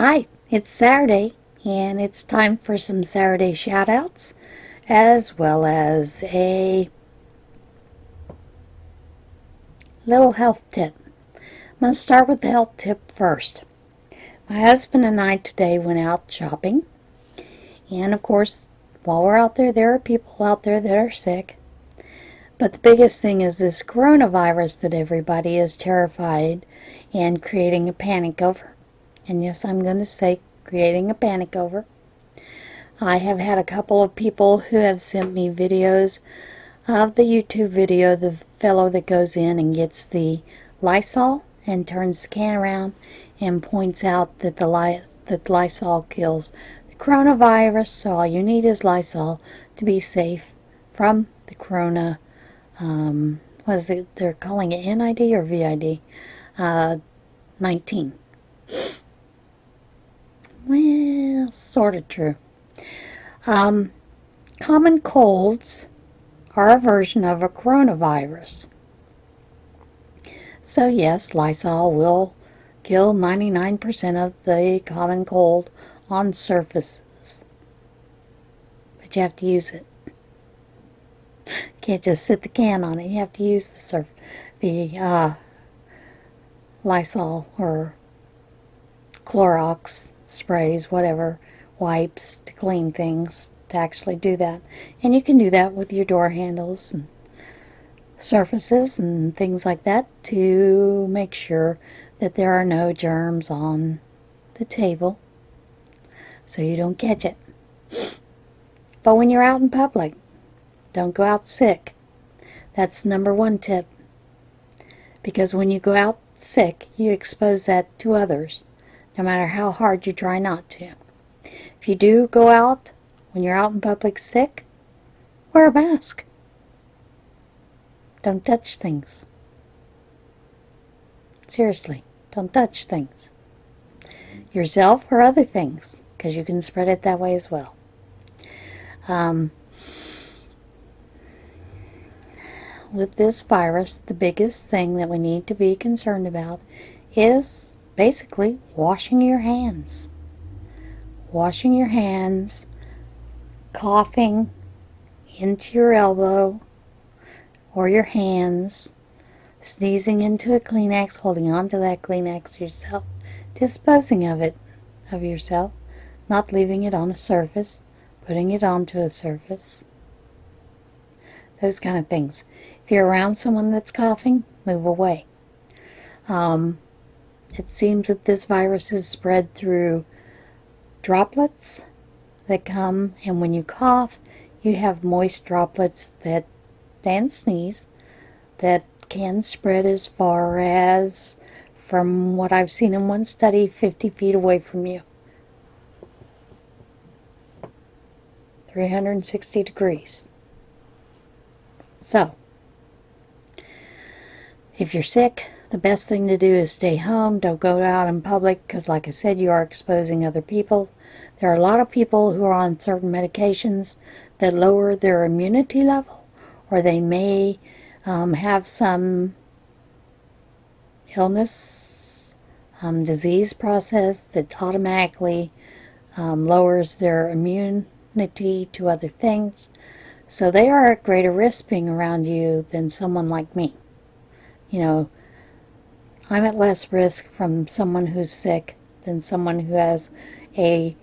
Hi, it's Saturday, and it's time for some Saturday shoutouts, as well as a little health tip. I'm going to start with the health tip first. My husband and I today went out shopping, and of course, while we're out there are people out there that are sick. But the biggest thing is this coronavirus that everybody is terrified and creating a panic over. And yes, I'm going to say creating a panic over. I have had a couple of people who have sent me videos of the YouTube video, the fellow that goes in and gets the Lysol and turns the can around and points out that the Lysol kills the coronavirus, so all you need is Lysol to be safe from the corona, what is it, they're calling it NID or VID, 19. Well, sort of true. Common colds are a version of a coronavirus. So yes, Lysol will kill 99% of the common cold on surfaces. But you have to use it. Can't just sit the can on it. You have to use the Lysol or Clorox sprays, whatever, wipes to clean things, to actually do that. And you can do that with your door handles and surfaces and things like that to make sure that there are no germs on the table so you don't catch it. But when you're out in public, don't go out sick. That's number one tip. Because when you go out sick, you expose that to others, no matter how hard you try not to. If you do go out, when you're out in public sick, wear a mask. Don't touch things. Seriously, don't touch things. Yourself or other things, because you can spread it that way as well. With this virus, the biggest thing that we need to be concerned about is basically washing your hands. Washing your hands, coughing into your elbow or your hands, sneezing into a Kleenex, holding on to that Kleenex yourself, disposing of it, of yourself, not leaving it on a surface, putting it onto a surface. Those kind of things. If you're around someone that's coughing, move away. It seems that this virus is spread through droplets that come, and when you cough, you have moist droplets that, and sneeze, that can spread as far as, from what I've seen in one study, 50 feet away from you. 360 degrees. So, if you're sick, the best thing to do is stay home. Don't go out in public because, like I said, you are exposing other people. There are a lot of people who are on certain medications that lower their immunity level, or they may have some illness, disease process that automatically lowers their immunity to other things. So they are at greater risk being around you than someone like me. You know, I'm at less risk from someone who's sick than someone who has a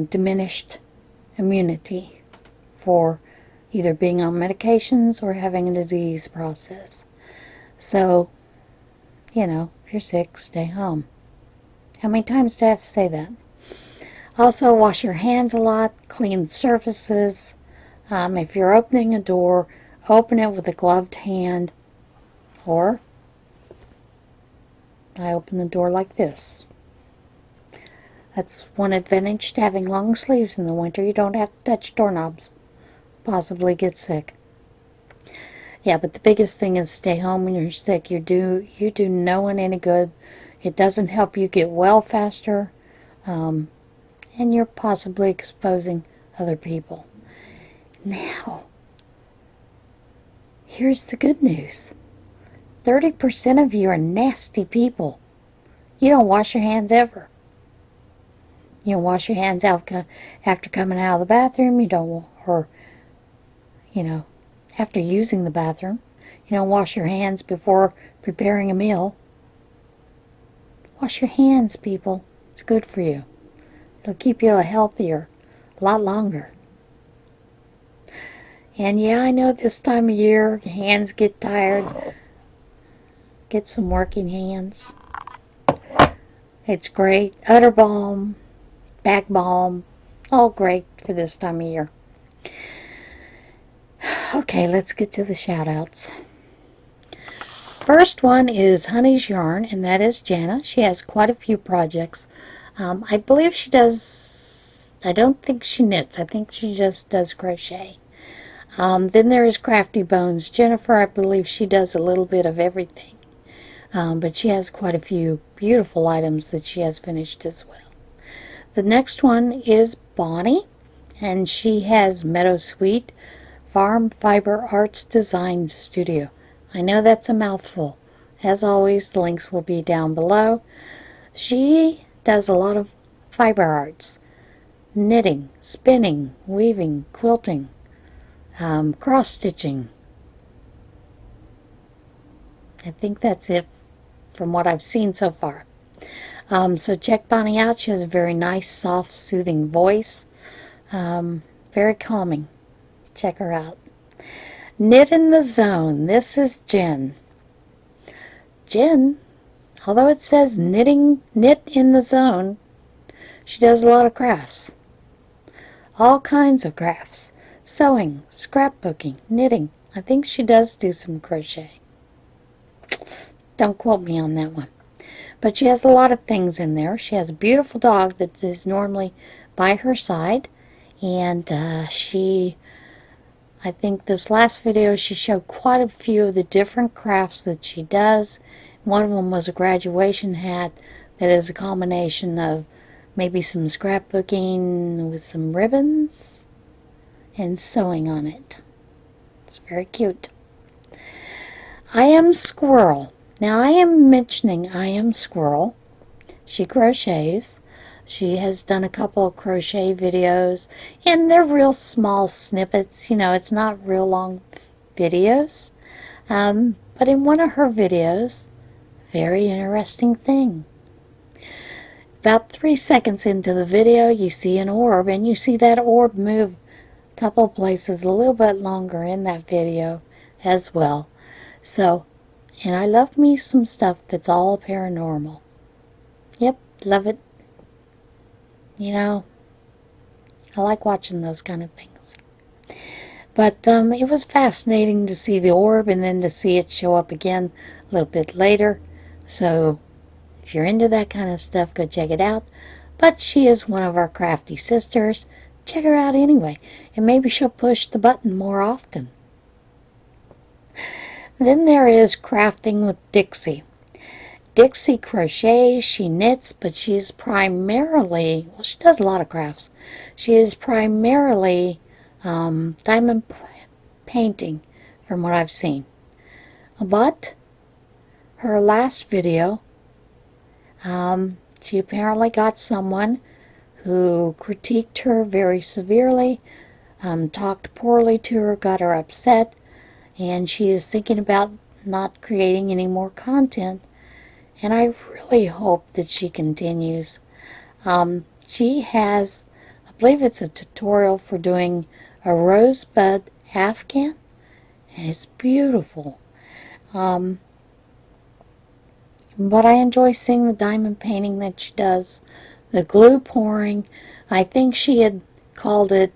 diminished immunity for either being on medications or having a disease process. So, you know, if you're sick, stay home. How many times do I have to say that? Also, wash your hands a lot, clean surfaces. If you're opening a door, open it with a gloved hand, or I open the door like this. That's one advantage to having long sleeves in the winter. You don't have to touch doorknobs. Possibly get sick. Yeah, but the biggest thing is stay home when you're sick. You do no one any good. It doesn't help you get well faster. And you're possibly exposing other people. Now, here's the good news. 30% of you are nasty people. You don't wash your hands ever. You don't wash your hands after coming out of the bathroom. You don't, or, you know, after using the bathroom. You don't wash your hands before preparing a meal. Wash your hands, people. It's good for you. It'll keep you healthier a lot longer. And yeah, I know this time of year, your hands get tired. Get some working hands. It's great. Udder balm, back balm, all great for this time of year. Okay, let's get to the shout-outs. First one is Honey's Yarn, and that is Jana. She has quite a few projects. I believe she does, I don't think she knits. I think she just does crochet. Then there is Crafty Bones. Jennifer, I believe she does a little bit of everything. But she has quite a few beautiful items that she has finished as well. The next one is Bonnie, and she has Meadowsweet Farm Fiber Arts Design Studio. I know that's a mouthful. As always, the links will be down below. She does a lot of fiber arts. Knitting, spinning, weaving, quilting, cross-stitching. I think that's it from what I've seen so far. So check Bonnie out. She has a very nice, soft, soothing voice. Very calming. Check her out. Knit in the Zone. This is Jen. Jen, although it says knit in the zone, she does a lot of crafts. All kinds of crafts. Sewing, scrapbooking, knitting. I think she does do some crochet. Don't quote me on that one. But she has a lot of things in there. She has a beautiful dog that is normally by her side. And I think this last video she showed quite a few of the different crafts that she does. One of them was a graduation hat that is a combination of maybe some scrapbooking with some ribbons and sewing on it. It's very cute. I Am Squirrel. Now I am mentioning I Am Squirrel. She crochets. She has done a couple of crochet videos, and they're real small snippets. You know, it's not real long videos. But in one of her videos, very interesting thing. About 3 seconds into the video, you see an orb, and you see that orb move a couple places a little bit longer in that video as well. So, and I love me some stuff that's all paranormal. Yep, love it. You know, I like watching those kind of things. But it was fascinating to see the orb and then to see it show up again a little bit later. So if you're into that kind of stuff, go check it out. But she is one of our crafty sisters. Check her out anyway, and maybe she'll push the button more often. Then there is Crafting with Dixie. Dixie crochets, she knits, but she is primarily, well, she does a lot of crafts. She is primarily diamond painting from what I've seen. But her last video, she apparently got someone who critiqued her very severely, talked poorly to her, got her upset, and she is thinking about not creating any more content. And I really hope that she continues. She has, I believe it's a tutorial for doing a rosebud afghan, and it's beautiful. But I enjoy seeing the diamond painting that she does, the glue pouring. I think she had called it,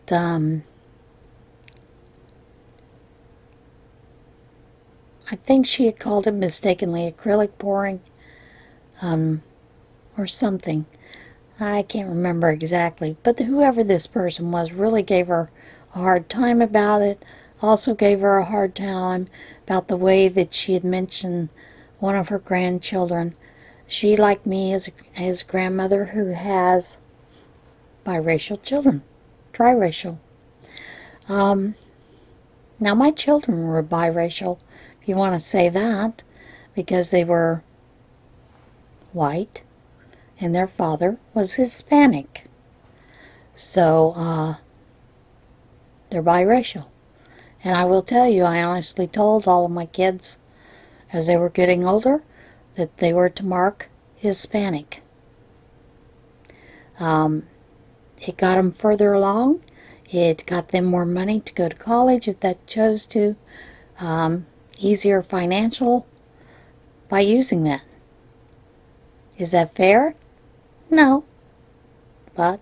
mistakenly acrylic pouring. Or something. I can't remember exactly, but whoever this person was really gave her a hard time about it. Also gave her a hard time about the way that she had mentioned one of her grandchildren. She, like me, is a grandmother who has biracial children, triracial. Now my children were biracial, if you want to say that, because they were white, and their father was Hispanic. So, they're biracial. And I will tell you, I honestly told all of my kids as they were getting older that they were to mark Hispanic. It got them further along. It got them more money to go to college if they chose to. Easier financial by using that. Is that fair? No. But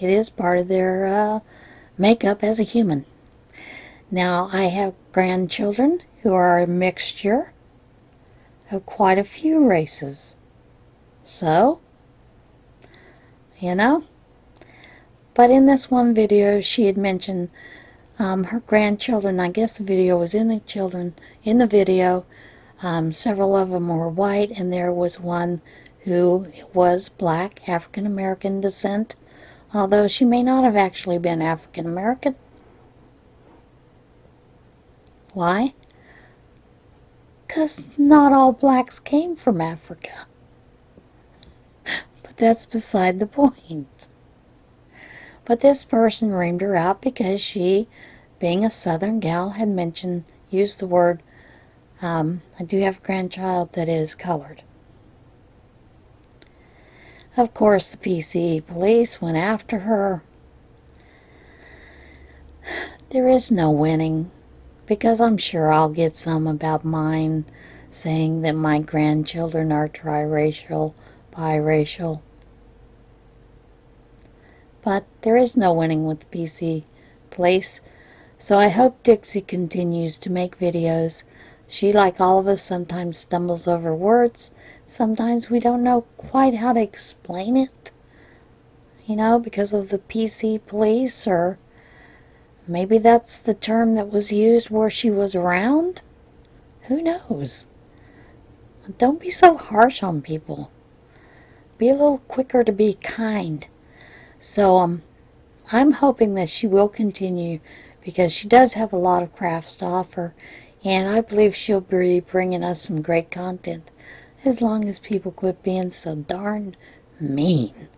it is part of their makeup as a human. Now, I have grandchildren who are a mixture of quite a few races. So, you know. But in this one video, she had mentioned her grandchildren. I guess the video was in the video. Several of them were white, and there was one who was black, African American descent, although she may not have actually been African American. Why? Because not all blacks came from Africa. But that's beside the point. But this person reamed her out because she, being a Southern gal, had used the word, I do have a grandchild that is colored. Of course, the PC police went after her. There is no winning, because I'm sure I'll get some about mine saying that my grandchildren are triracial, biracial. But there is no winning with the PC police, so I hope Dixie continues to make videos. She, like all of us, sometimes stumbles over words. Sometimes we don't know quite how to explain it, you know, because of the PC police, or maybe that's the term that was used where she was around. Who knows? Don't be so harsh on people. Be a little quicker to be kind. So, I'm hoping that she will continue, because she does have a lot of crafts to offer, and I believe she'll be bringing us some great content, as long as people quit being so darn mean.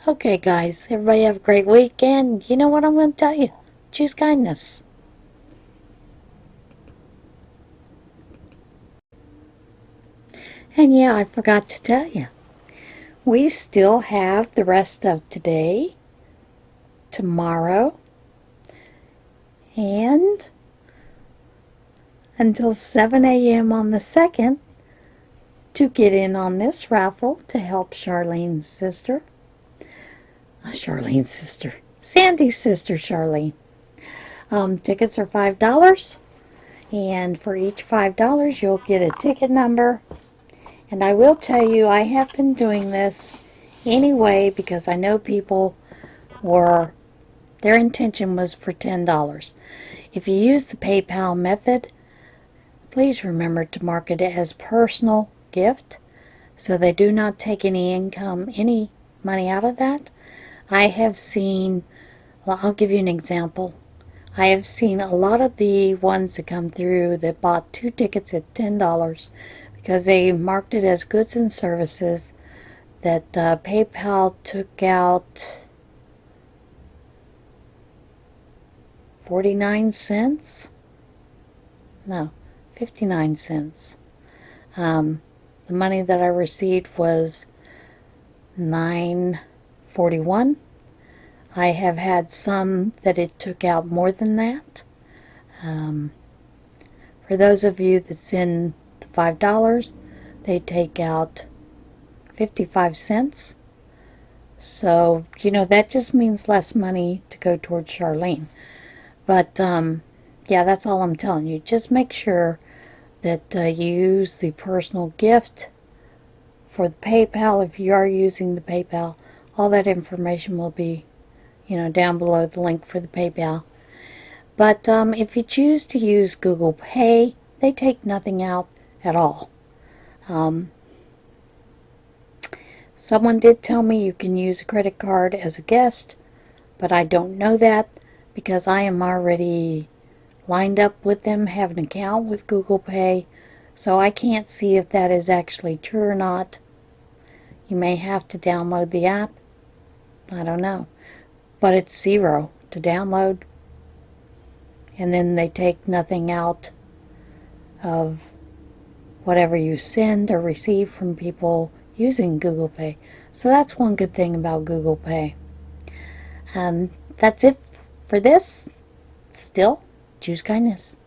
Okay, guys, everybody have a great weekend. You know what I'm going to tell you? Choose kindness. And yeah, I forgot to tell you. We still have the rest of today, tomorrow, and until 7 a.m. on the 2nd to get in on this raffle to help Charlene's sister. Sandy's sister, Charlene. Tickets are $5, and for each $5 you'll get a ticket number. And I will tell you, I have been doing this anyway because I know people their intention was for $10. If you use the PayPal method, please remember to mark it as personal gift, so they do not take any money out of that. I have seen, well, I'll give you an example. I have seen a lot of the ones that come through that bought 2 tickets at $10 because they marked it as goods and services, that PayPal took out 49 cents? No, 59 cents. The money that I received was $9.41. I have had some that it took out more than that. For those of you that's in the $5, they take out 55 cents. So, you know, that just means less money to go towards Charlene. But, yeah, that's all I'm telling you. Just make sure that you use the personal gift for the PayPal. If you are using the PayPal, all that information will be, you know, down below the link for the PayPal. But if you choose to use Google Pay, they take nothing out at all. Someone did tell me you can use a credit card as a guest, but I don't know that because I am already lined up with them, have an account with Google Pay, so I can't see if that is actually true or not. You may have to download the app. I don't know. But it's zero to download. And then they take nothing out of whatever you send or receive from people using Google Pay. So that's one good thing about Google Pay. That's it for this. Still, choose kindness.